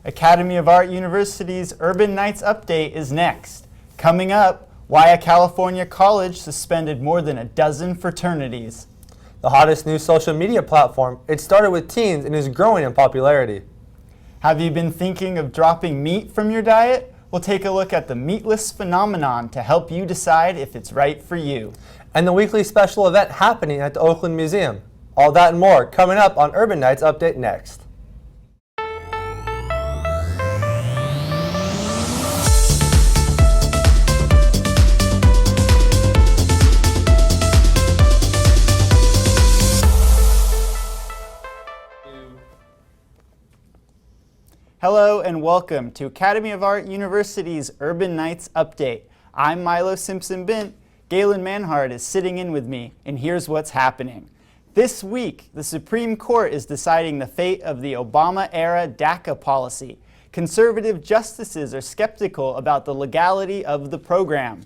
Academy of Art University's Urban Nights Update is next. Coming up, why a California college suspended more than a dozen fraternities. The hottest new social media platform, it started with teens and is growing in popularity. Have you been thinking of dropping meat from your diet? We'll take a look at the meatless phenomenon to help you decide if it's right for you. And the weekly special event happening at the Oakland Museum. All that and more coming up on Urban Nights Update next. Hello and welcome to Academy of Art University's Urban Nights Update. I'm Milo Simpson-Bint. Galen Manhart is sitting in with me, and here's what's happening. This week, the Supreme Court is deciding the fate of the Obama-era DACA policy. Conservative justices are skeptical about the legality of the program.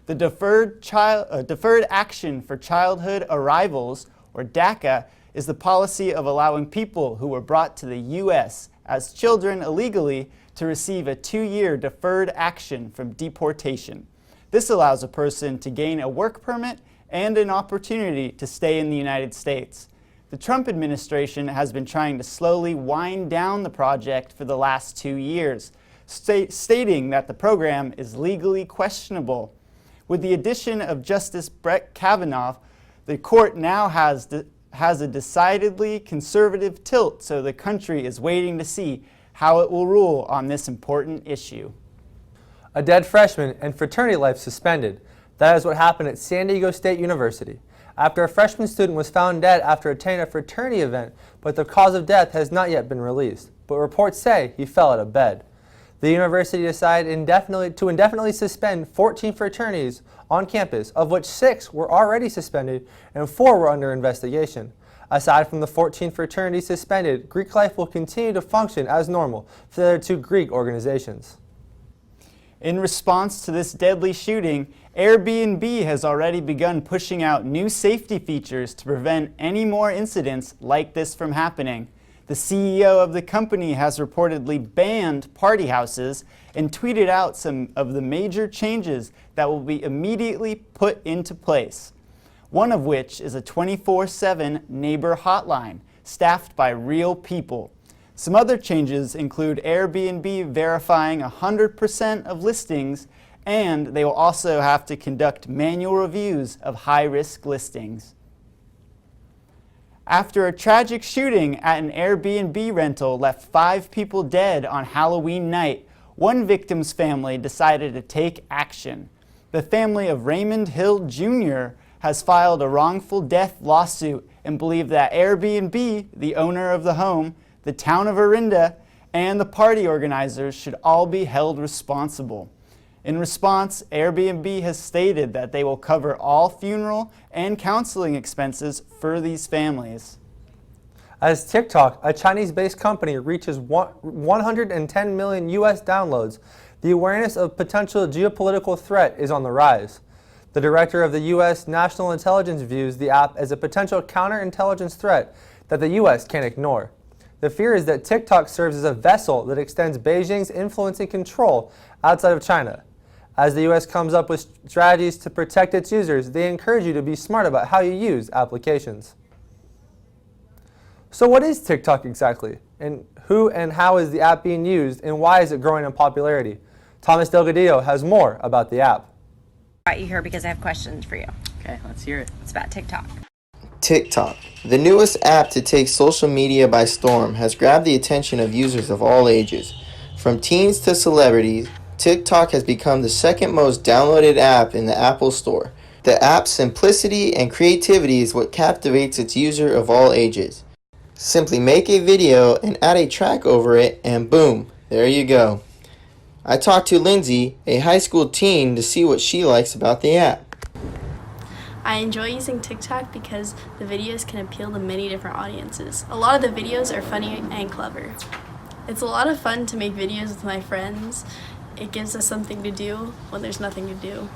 The Deferred Action for Childhood Arrivals, or DACA, is the policy of allowing people who were brought to the U.S. as children illegally to receive a 2-year deferred action from deportation. This allows a person to gain a work permit and an opportunity to stay in the United States. The Trump administration has been trying to slowly wind down the project for the last 2 years, stating that the program is legally questionable. With the addition of Justice Brett Kavanaugh, the court now has a decidedly conservative tilt, so the country is waiting to see how it will rule on this important issue. A dead freshman and fraternity life suspended. That is what happened at San Diego State University. After a freshman student was found dead after attending a fraternity event, but the cause of death has not yet been released. But reports say he fell out of bed. The university decided to indefinitely suspend 14 fraternities on campus, of which 6 were already suspended and 4 were under investigation. Aside from the 14 fraternities suspended, Greek life will continue to function as normal for the other 2 Greek organizations. In response to this deadly shooting, Airbnb has already begun pushing out new safety features to prevent any more incidents like this from happening. The CEO of the company has reportedly banned party houses and tweeted out some of the major changes that will be immediately put into place. One of which is a 24/7 neighbor hotline staffed by real people. Some other changes include Airbnb verifying 100% of listings, and they will also have to conduct manual reviews of high-risk listings. After a tragic shooting at an Airbnb rental left 5 people dead on Halloween night, one victim's family decided to take action. The family of Raymond Hill Jr. has filed a wrongful death lawsuit and believe that Airbnb, the owner of the home, the town of Orinda, and the party organizers should all be held responsible. In response, Airbnb has stated that they will cover all funeral and counseling expenses for these families. As TikTok, a Chinese-based company, reaches 110 million US downloads, the awareness of potential geopolitical threat is on the rise. The director of the U.S. National Intelligence views the app as a potential counterintelligence threat that the U.S. can't ignore. The fear is that TikTok serves as a vessel that extends Beijing's influence and control outside of China. As the U.S. comes up with strategies to protect its users, they encourage you to be smart about how you use applications. So what is TikTok exactly? And who and how is the app being used, and why is it growing in popularity? Thomas Delgadillo has more about the app. I brought you here because I have questions for you. Okay, let's hear it. It's about TikTok. TikTok, the newest app to take social media by storm, has grabbed the attention of users of all ages. From teens to celebrities, TikTok has become the second most downloaded app in the Apple Store. The app's simplicity and creativity is what captivates its user of all ages. Simply make a video and add a track over it, and boom, there you go. I talked to Lindsay, a high school teen, to see what she likes about the app. I enjoy using TikTok because the videos can appeal to many different audiences. A lot of the videos are funny and clever. It's a lot of fun to make videos with my friends. It gives us something to do when there's nothing to do.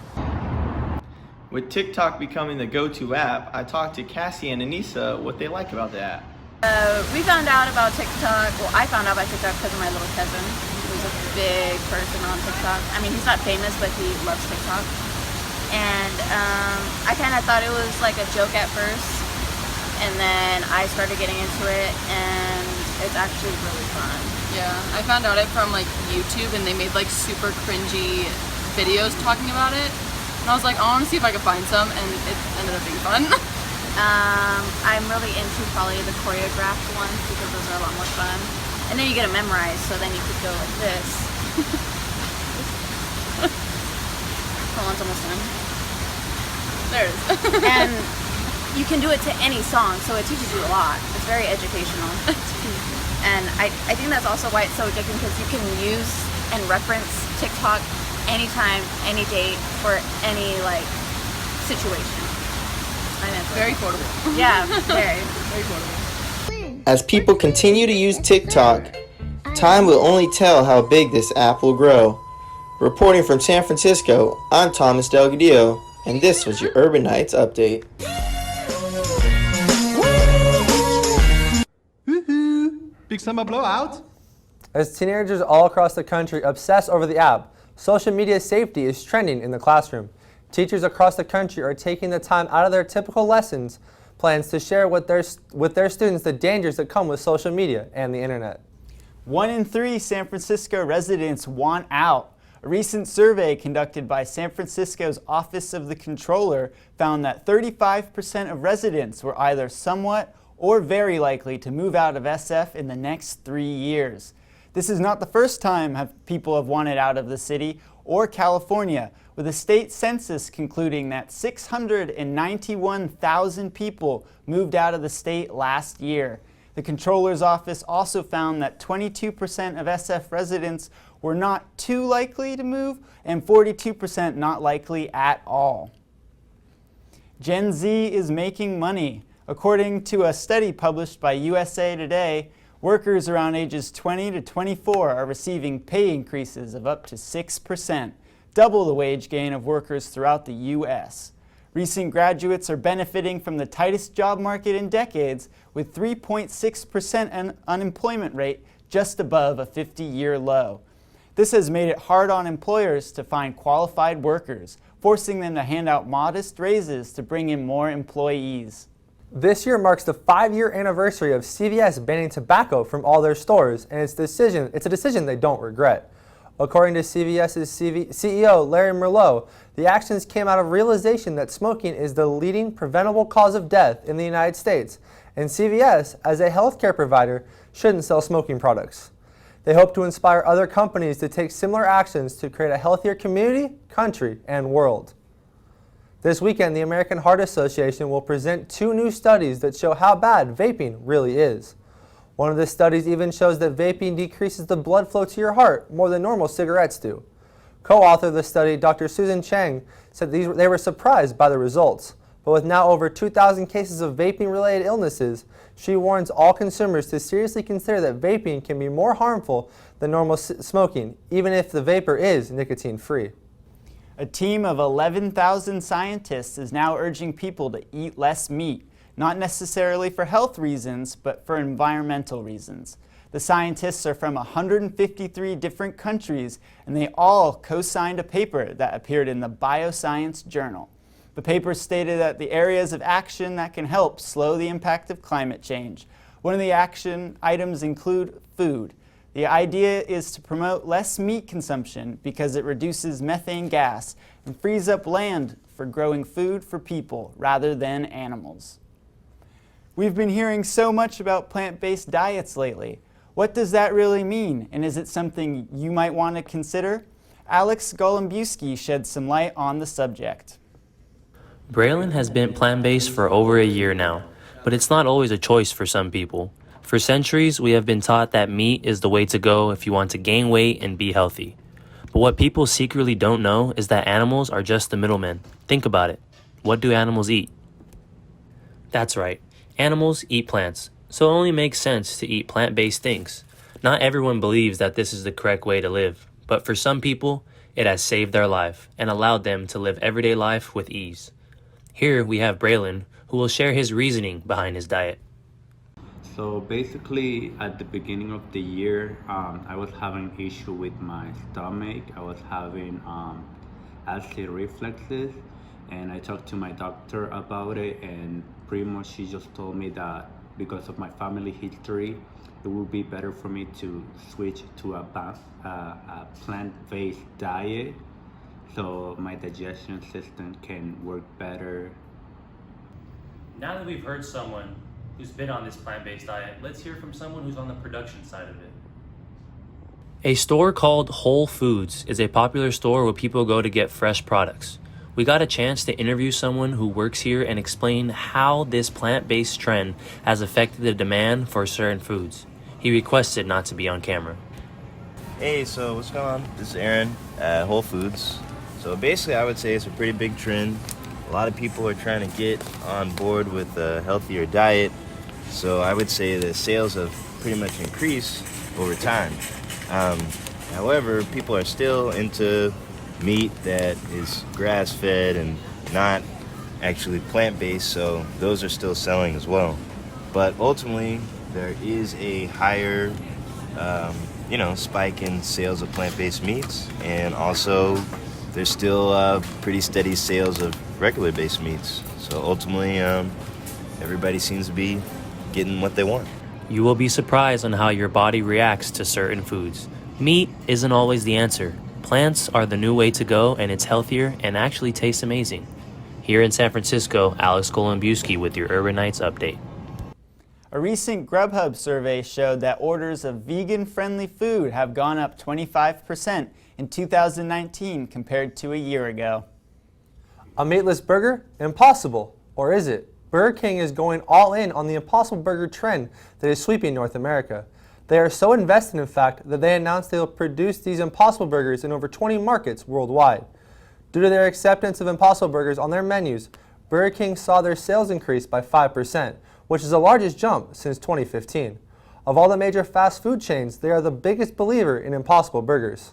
With TikTok becoming the go-to app, I talked to Cassie and Anissa what they like about the app. We found out about TikTok. Well, I found out about TikTok because of my little cousin, who's a big person on TikTok. I mean, he's not famous, but he loves TikTok. And I kind of thought it was like a joke at first, and then I started getting into it, and it's actually really fun. Yeah, I found out it from like YouTube, and they made like super cringy videos talking about it. And I was like, I want to see if I can find some, and it ended up being fun. I'm really into probably the choreographed ones because those are a lot more fun. And then you get them memorized, so then you could go like this. Oh, it's almost done. There it is. And you can do it to any song, so it teaches you a lot. It's very educational. And I think that's also why it's so addicting, because you can use and reference TikTok anytime, any date, for any like situation. I mean, Very quotable. yeah, very. Very quotable. As people continue to use TikTok, time will only tell how big this app will grow. Reporting from San Francisco, I'm Thomas Delgadillo, and this was your Urban Nights Update. Big summer blowout? As teenagers all across the country obsess over the app, social media safety is trending in the classroom. Teachers across the country are taking the time out of their typical lessons plans to share with their students the dangers that come with social media and the internet. 1 in 3 San Francisco residents want out. A recent survey conducted by San Francisco's Office of the Comptroller found that 35% of residents were either somewhat or very likely to move out of SF in the next 3 years. This is not the first time people have wanted out of the city or California, with a state census concluding that 691,000 people moved out of the state last year. The Comptroller's Office also found that 22% of SF residents were not too likely to move and 42% not likely at all. Gen Z is making money. According to a study published by USA Today, workers around ages 20 to 24 are receiving pay increases of up to 6%, double the wage gain of workers throughout the U.S. Recent graduates are benefiting from the tightest job market in decades, with 3.6% unemployment rate just above a 50-year low. This has made it hard on employers to find qualified workers, forcing them to hand out modest raises to bring in more employees. This year marks the 5-year anniversary of CVS banning tobacco from all their stores, and it's a decision they don't regret. According to CVS's CEO, Larry Merlot, the actions came out of realization that smoking is the leading preventable cause of death in the United States, and CVS, as a healthcare provider, shouldn't sell smoking products. They hope to inspire other companies to take similar actions to create a healthier community, country, and world. This weekend, the American Heart Association will present 2 new studies that show how bad vaping really is. One of the studies even shows that vaping decreases the blood flow to your heart more than normal cigarettes do. Co-author of the study, Dr. Susan Chang, said they were surprised by the results. But with now over 2,000 cases of vaping-related illnesses, she warns all consumers to seriously consider that vaping can be more harmful than normal smoking, even if the vapor is nicotine-free. A team of 11,000 scientists is now urging people to eat less meat, not necessarily for health reasons, but for environmental reasons. The scientists are from 153 different countries, and they all co-signed a paper that appeared in the Bioscience Journal. The paper stated that the areas of action that can help slow the impact of climate change. One of the action items include food. The idea is to promote less meat consumption because it reduces methane gas and frees up land for growing food for people rather than animals. We've been hearing so much about plant-based diets lately. What does that really mean, and is it something you might want to consider? Alex Golombuski shed some light on the subject. Braylon has been plant-based for over a year now, but it's not always a choice for some people. For centuries, we have been taught that meat is the way to go if you want to gain weight and be healthy. But what people secretly don't know is that animals are just the middlemen. Think about it. What do animals eat? That's right. Animals eat plants, so it only makes sense to eat plant-based things. Not everyone believes that this is the correct way to live, but for some people, it has saved their life and allowed them to live everyday life with ease. Here we have Braylon, who will share his reasoning behind his diet. So basically, at the beginning of the year, I was having issue with my stomach. I was having acid reflexes, and I talked to my doctor about it, and pretty much she just told me that because of my family history, it would be better for me to switch to a plant-based diet, so my digestion system can work better. Now that we've heard someone who's been on this plant-based diet, let's hear from someone who's on the production side of it. A store called Whole Foods is a popular store where people go to get fresh products. We got a chance to interview someone who works here and explain how this plant-based trend has affected the demand for certain foods. He requested not to be on camera. Hey, so what's going on? This is Aaron at Whole Foods. So basically I would say it's a pretty big trend. A lot of people are trying to get on board with a healthier diet. So I would say the sales have pretty much increased over time. However, people are still into meat that is grass-fed and not actually plant-based, so those are still selling as well. But ultimately, there is a higher spike in sales of plant-based meats, and also there's still pretty steady sales of regular-based meats. So ultimately, everybody seems to be getting what they want. You will be surprised on how your body reacts to certain foods. Meat isn't always the answer. Plants are the new way to go, and it's healthier and actually tastes amazing. Here in San Francisco, Alex Golombuski with your Urban Nights update. A recent Grubhub survey showed that orders of vegan-friendly food have gone up 25% in 2019 compared to a year ago. A meatless burger? Impossible. Or is it? Burger King is going all in on the Impossible Burger trend that is sweeping North America. They are so invested, in fact, that they announced they will produce these Impossible Burgers in over 20 markets worldwide. Due to their acceptance of Impossible Burgers on their menus, Burger King saw their sales increase by 5%, which is the largest jump since 2015. Of all the major fast food chains, they are the biggest believer in Impossible Burgers.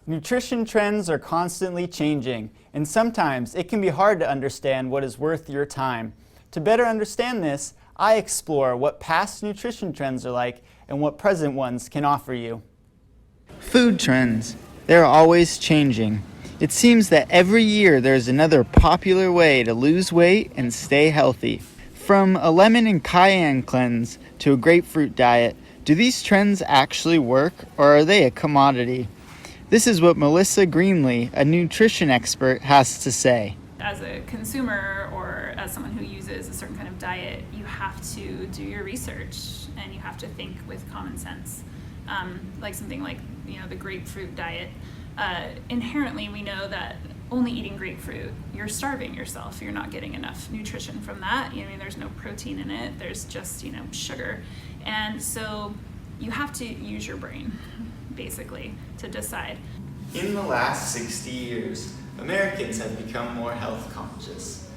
Nutrition trends are constantly changing, and sometimes it can be hard to understand what is worth your time. To better understand this, I explore what past nutrition trends are like and what present ones can offer you. Food trends. They're always changing. It seems that every year there's another popular way to lose weight and stay healthy. From a lemon and cayenne cleanse to a grapefruit diet, do these trends actually work, or are they a commodity? This is what Melissa Greenlee, a nutrition expert, has to say. As a consumer or as someone who uses a certain kind of diet, you have to do your research and you have to think with common sense. Like something like the grapefruit diet. Inherently, we know that only eating grapefruit, you're starving yourself. You're not getting enough nutrition from that. There's no protein in it. There's just sugar, and so you have to use your brain, basically, to decide. In the last 60 years, Americans have become more health conscious.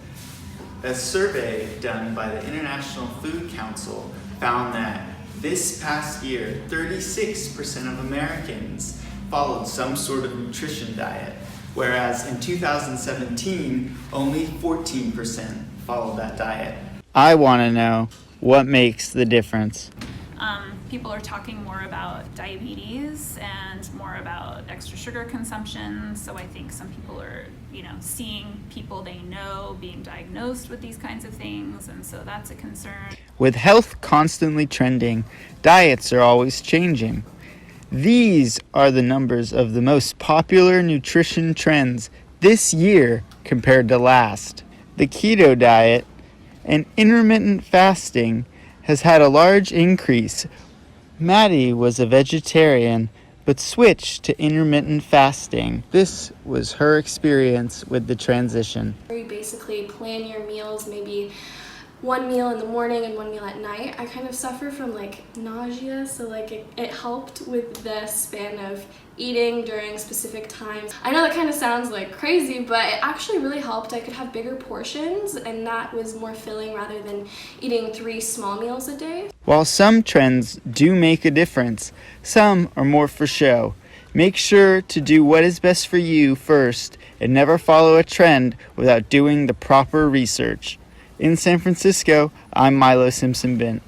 A survey done by the International Food Council found that this past year, 36% of Americans followed some sort of nutrition diet, whereas in 2017, only 14% followed that diet. I want to know what makes the difference. People are talking more about diabetes and more about extra sugar consumption. So I think some people are, seeing people they know being diagnosed with these kinds of things. And so that's a concern. With health constantly trending, diets are always changing. These are the numbers of the most popular nutrition trends this year compared to last. The keto diet and intermittent fasting has had a large increase. Maddie was a vegetarian but switched to intermittent fasting. This was her experience with the transition. You basically plan your meals, maybe one meal in the morning and one meal at night. I kind of suffer from nausea, so it helped with the span of eating during specific times. I know that kind of sounds crazy, but it actually really helped. I could have bigger portions, and that was more filling rather than eating 3 small meals a day. While some trends do make a difference, some are more for show. Make sure to do what is best for you first and never follow a trend without doing the proper research. In San Francisco, I'm Milo Simpson-Bint.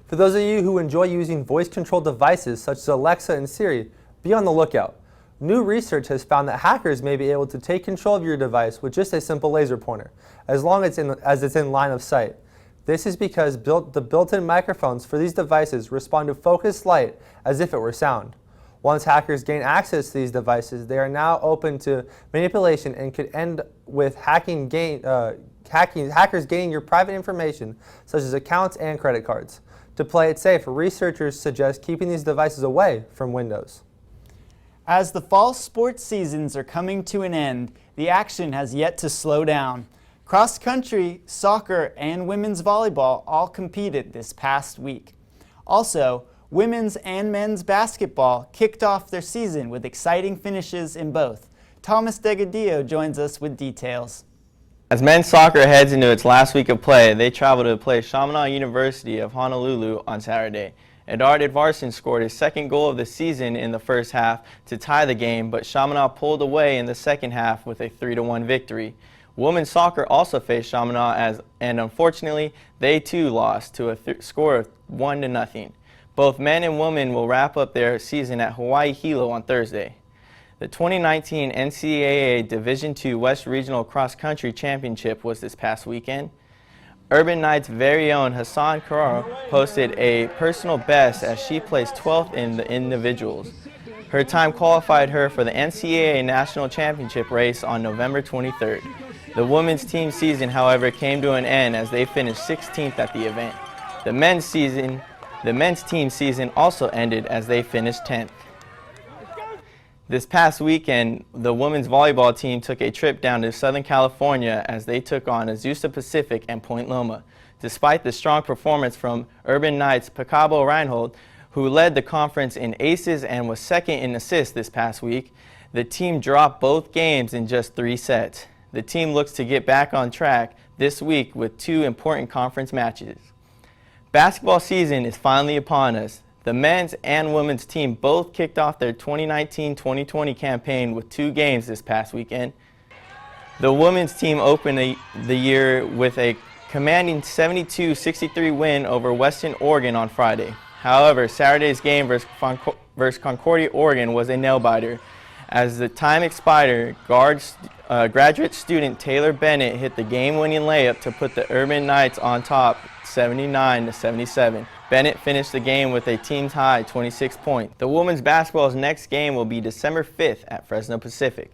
For those of you who enjoy using voice-controlled devices such as Alexa and Siri, be on the lookout. New research has found that hackers may be able to take control of your device with just a simple laser pointer, as long as it's in line of sight. This is because the built-in microphones for these devices respond to focused light as if it were sound. Once hackers gain access to these devices, they are now open to manipulation and could end with hackers gaining your private information, such as accounts and credit cards. To play it safe, researchers suggest keeping these devices away from Windows. As the fall sports seasons are coming to an end, the action has yet to slow down. Cross country, soccer, and women's volleyball all competed this past week. Also, women's and men's basketball kicked off their season with exciting finishes in both. Thomas Degadillo joins us with details. As men's soccer heads into its last week of play, they travel to play Chaminade University of Honolulu on Saturday. Edard Edvarson scored his second goal of the season in the first half to tie the game, but Chaminade pulled away in the second half with a 3-1 victory. Women's soccer also faced Chaminade and unfortunately, they too lost to a score of 1-0. Both men and women will wrap up their season at Hawaii Hilo on Thursday. The 2019 NCAA Division II West Regional Cross Country Championship was this past weekend. Urban Knights' very own Hassan Karo posted a personal best as she placed 12th in the individuals. Her time qualified her for the NCAA National Championship race on November 23rd. The women's team season, however, came to an end as they finished 16th at the event. The men's team season also ended as they finished 10th. This past weekend, the women's volleyball team took a trip down to Southern California as they took on Azusa Pacific and Point Loma. Despite the strong performance from Urban Knights' Pacabo Reinhold, who led the conference in aces and was second in assists this past week, the team dropped both games in just 3 sets. The team looks to get back on track this week with 2 important conference matches. Basketball season is finally upon us. The men's and women's team both kicked off their 2019-2020 campaign with 2 games this past weekend. The women's team opened the year with a commanding 72-63 win over Western Oregon on Friday. However, Saturday's game versus Concordia, Oregon was a nail-biter. As the time expired, graduate student Taylor Bennett hit the game-winning layup to put the Urban Knights on top 79-77. Bennett finished the game with a team-high 26 points. The women's basketball's next game will be December 5th at Fresno Pacific.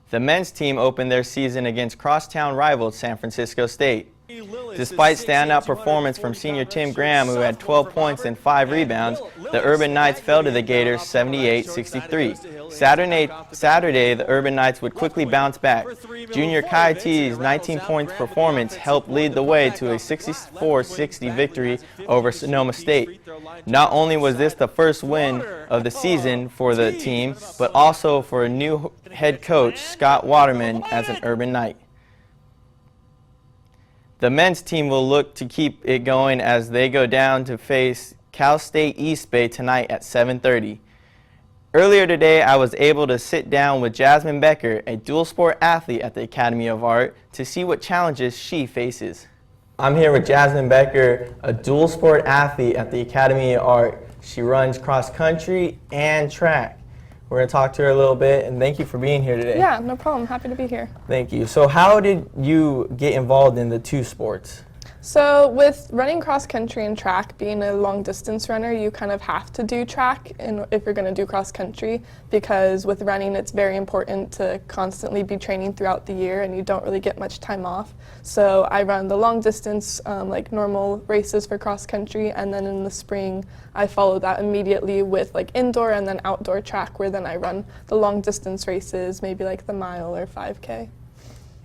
The men's team opened their season against crosstown rivals San Francisco State. Despite standout performance from senior Tim Graham, who had 12 points and 5 rebounds, the Urban Knights fell to the Gators 78-63. Saturday, the Urban Knights would quickly bounce back. Junior Kai T's 19-point performance helped lead the way to a 64-60 victory over Sonoma State. Not only was this the first win of the season for the team, but also for a new head coach, Scott Waterman, as an Urban Knight. The men's team will look to keep it going as they go down to face Cal State East Bay tonight at 7:30. Earlier today, I was able to sit down with Jasmine Becker, a dual sport athlete at the Academy of Art, to see what challenges she faces. I'm here with Jasmine Becker, a dual sport athlete at the Academy of Art. She runs cross country and track. We're going to talk to her a little bit, and thank you for being here today. Yeah, no problem. Happy to be here. Thank you. So how did you get involved in the 2 sports? So with running cross country and track, being a long distance runner, you kind of have to do track if you're going to do cross country, because with running it's very important to constantly be training throughout the year and you don't really get much time off. So I run the long distance like normal races for cross country, and then in the spring I follow that immediately with like indoor and then outdoor track, where then I run the long distance races, maybe like the mile or 5K.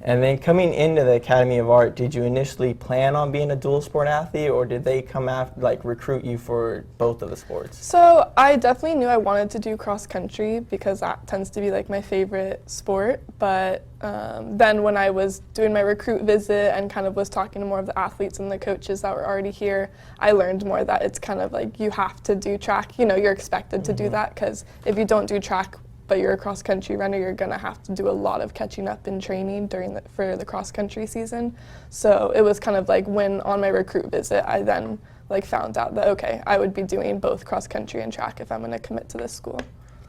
And then coming into the Academy of Art, did you initially plan on being a dual sport athlete, or did they come after, like, recruit you for both of the sports? So I definitely knew I wanted to do cross country because that tends to be like my favorite sport. But then when I was doing my recruit visit and kind of was talking to more of the athletes and the coaches that were already here, I learned more that it's kind of like you have to do track. You know, you're expected to do that, because if you don't do track but you're a cross country runner, you're gonna have to do a lot of catching up in training for the cross country season. So it was kind of like when on my recruit visit, I then like found out that, okay, I would be doing both cross country and track if I'm going to commit to this school.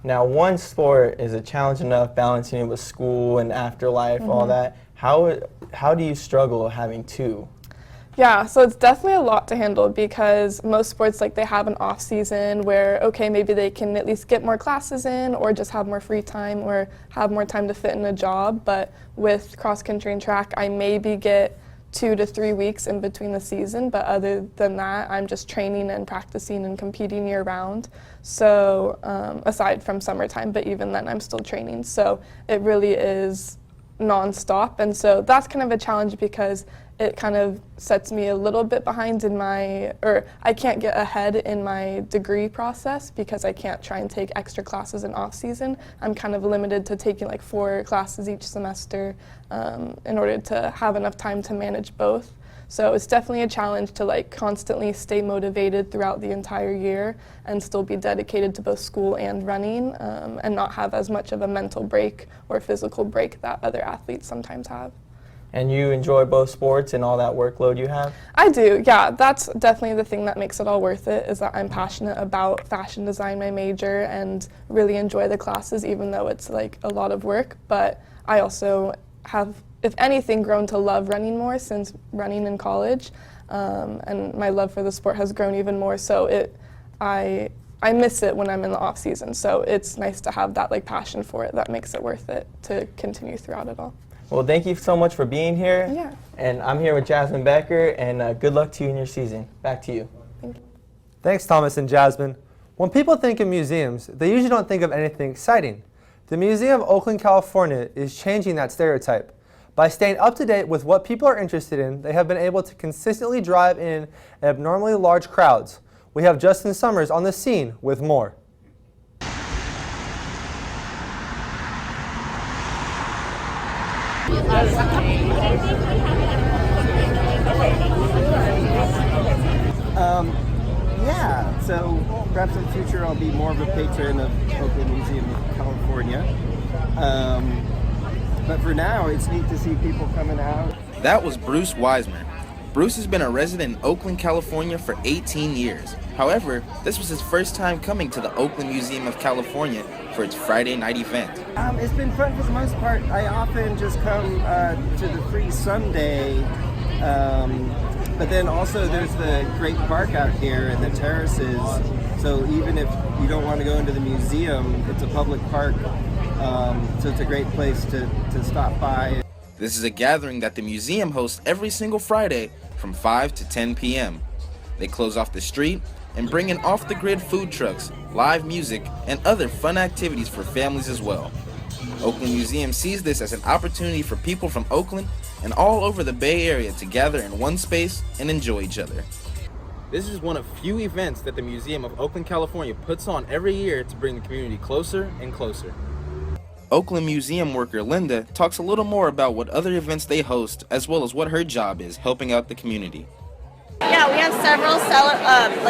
Now, one sport is a challenge enough, balancing it with school and afterlife, all that. How do you struggle having two? Yeah, so it's definitely a lot to handle because most sports, like, they have an off season where, okay, maybe they can at least get more classes in or just have more free time or have more time to fit in a job. But with cross country and track, I maybe get 2 to 3 weeks in between the season, but other than that, I'm just training and practicing and competing year round. So aside from summertime, but even then I'm still training. So it really is non-stop, and so that's kind of a challenge because it kind of sets me a little bit behind in I can't get ahead in my degree process because I can't try and take extra classes in off season. I'm kind of limited to taking like 4 classes each semester in order to have enough time to manage both. So it's definitely a challenge to like constantly stay motivated throughout the entire year and still be dedicated to both school and running and not have as much of a mental break or physical break that other athletes sometimes have. And you enjoy both sports and all that workload you have? I do, yeah. That's definitely the thing that makes it all worth it, is that I'm passionate about fashion design, my major, and really enjoy the classes even though it's like a lot of work. But I also have, if anything, grown to love running more since running in college, and my love for the sport has grown even more. So I miss it when I'm in the off season. So it's nice to have that like passion for it that makes it worth it to continue throughout it all. Well, thank you so much for being here. Yeah. And I'm here with Jasmine Becker, and good luck to you in your season. Back to you. Thank you. Thanks, Thomas and Jasmine. When people think of museums, they usually don't think of anything exciting. The Museum of Oakland, California is changing that stereotype. By staying up to date with what people are interested in, they have been able to consistently drive in abnormally large crowds. We have Justin Summers on the scene with more. Yeah, so perhaps in the future I'll be more of a patron of Oakland Museum of California. But for now, it's neat to see people coming out. That was Bruce Wiseman. Bruce has been a resident in Oakland, California for 18 years. However, this was his first time coming to the Oakland Museum of California for its Friday night event. It's been fun for the most part. I often just come to the free Sunday, but then also there's the great park out here and the terraces. So even if you don't want to go into the museum, it's a public park, so it's a great place to stop by. This is a gathering that the museum hosts every single Friday from 5 to 10 p.m. They close off the street and bring in off-the-grid food trucks, live music, and other fun activities for families as well. Oakland Museum sees this as an opportunity for people from Oakland and all over the Bay Area to gather in one space and enjoy each other. This is one of few events that the Museum of Oakland, California puts on every year to bring the community closer and closer. Oakland Museum worker Linda talks a little more about what other events they host, as well as what her job is helping out the community. Yeah, we have several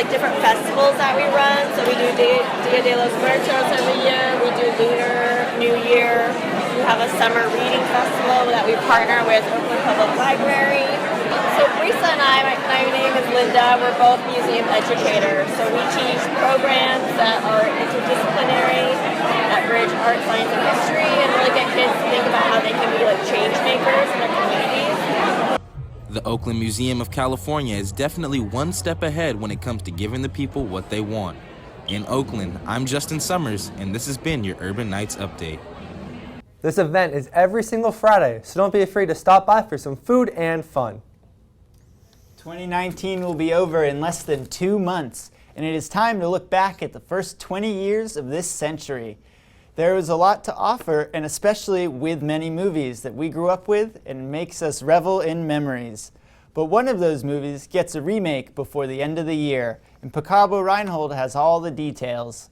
different festivals that we run. So we do Dia de los Muertos every year. We do Lunar New Year. We have a summer reading festival that we partner with Oakland Public Library. So Brisa and I, my name is Linda, we're both museum educators. So we teach programs that are interdisciplinary, that bridge art, science, and history, and really get kids to think about how they can be like change makers in their communities. The Oakland Museum of California is definitely one step ahead when it comes to giving the people what they want. In Oakland, I'm Justin Summers, and this has been your Urban Nights Update. This event is every single Friday, so don't be afraid to stop by for some food and fun. 2019 will be over in less than 2 months, and it is time to look back at the first 20 years of this century. There was a lot to offer, and especially with many movies that we grew up with and makes us revel in memories. But one of those movies gets a remake before the end of the year, and Pacabo Reinhold has all the details.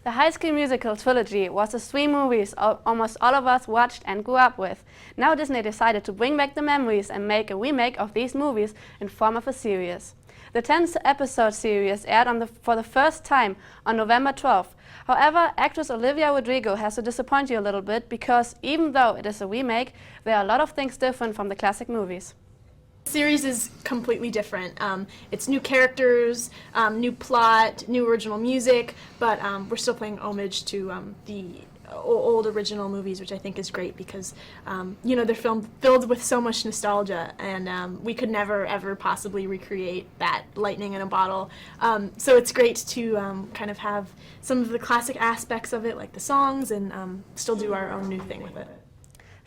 The High School Musical trilogy was the 3 movies almost all of us watched and grew up with. Now Disney decided to bring back the memories and make a remake of these movies in form of a series. The 10-episode series aired for the first time on November 12th. However, actress Olivia Rodrigo has to disappoint you a little bit because even though it is a remake, there are a lot of things different from the classic movies. Series is completely different. It's new characters, new plot, new original music, but we're still paying homage to the old original movies, which I think is great because you know, they're filled with so much nostalgia, and we could never ever possibly recreate that lightning in a bottle. So it's great to kind of have some of the classic aspects of it, like the songs, and still do our own new thing with it.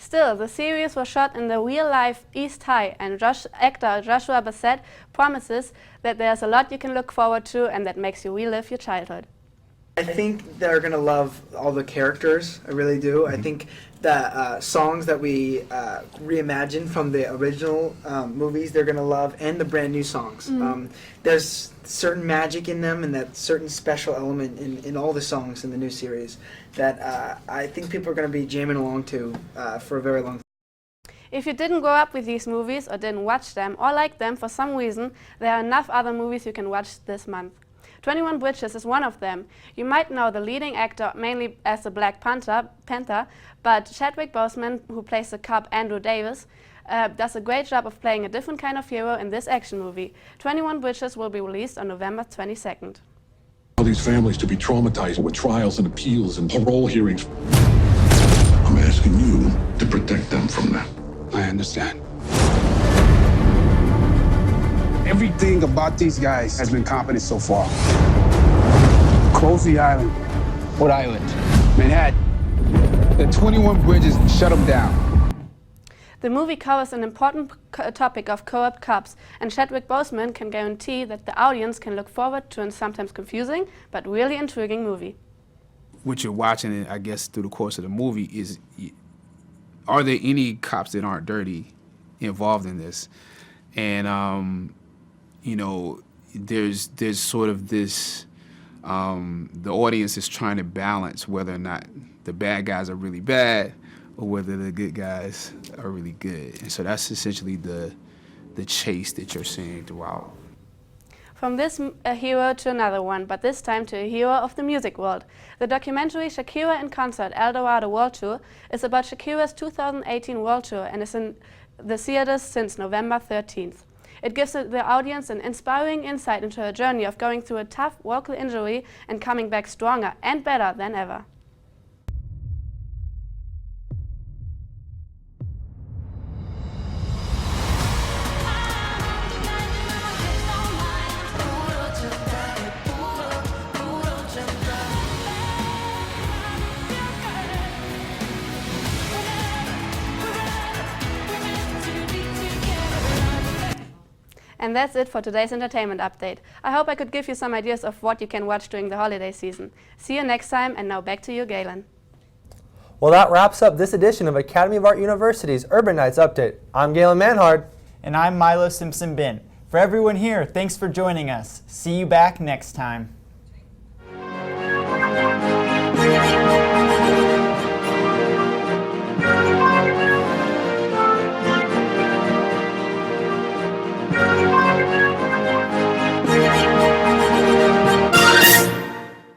Still, the series was shot in the real-life East High, and actor Joshua Bassett promises that there's a lot you can look forward to and that makes you relive your childhood. I think they're going to love all the characters, I really do. I think the songs that we reimagined from the original movies, they're going to love, and the brand new songs. There's certain magic in them and that certain special element in all the songs in the new series that I think people are going to be jamming along to for a very long time. If you didn't grow up with these movies or didn't watch them or like them for some reason, there are enough other movies you can watch this month. 21 Bridges is one of them. You might know the leading actor mainly as the Black Panther, but Chadwick Boseman, who plays the cop Andrew Davis, does a great job of playing a different kind of hero in this action movie. 21 Bridges will be released on November 22nd. All these families to be traumatized with trials and appeals and parole hearings. I'm asking you to protect them from that. I understand. Everything about these guys has been competent so far. Close the island. What island? Manhattan. The 21 Bridges shut them down. The movie covers an important topic of corrupt cops, and Chadwick Boseman can guarantee that the audience can look forward to a sometimes confusing but really intriguing movie. What you're watching, I guess, through the course of the movie is, are there any cops that aren't dirty involved in this? And you know, there's sort of this, the audience is trying to balance whether or not the bad guys are really bad or whether the good guys are really good. And so that's essentially the chase that you're seeing throughout. From this hero to another one, but this time to a hero of the music world. The documentary Shakira in Concert, El Dorado World Tour is about Shakira's 2018 World Tour and is in the theaters since November 13th. It gives the audience an inspiring insight into her journey of going through a tough vocal injury and coming back stronger and better than ever. And that's it for today's entertainment update. I hope I could give you some ideas of what you can watch during the holiday season. See you next time, and now back to you, Galen. Well, that wraps up this edition of Academy of Art University's Urban Nights Update. I'm Galen Manhard. And I'm Milo Simpson-Bint. For everyone here, thanks for joining us. See you back next time.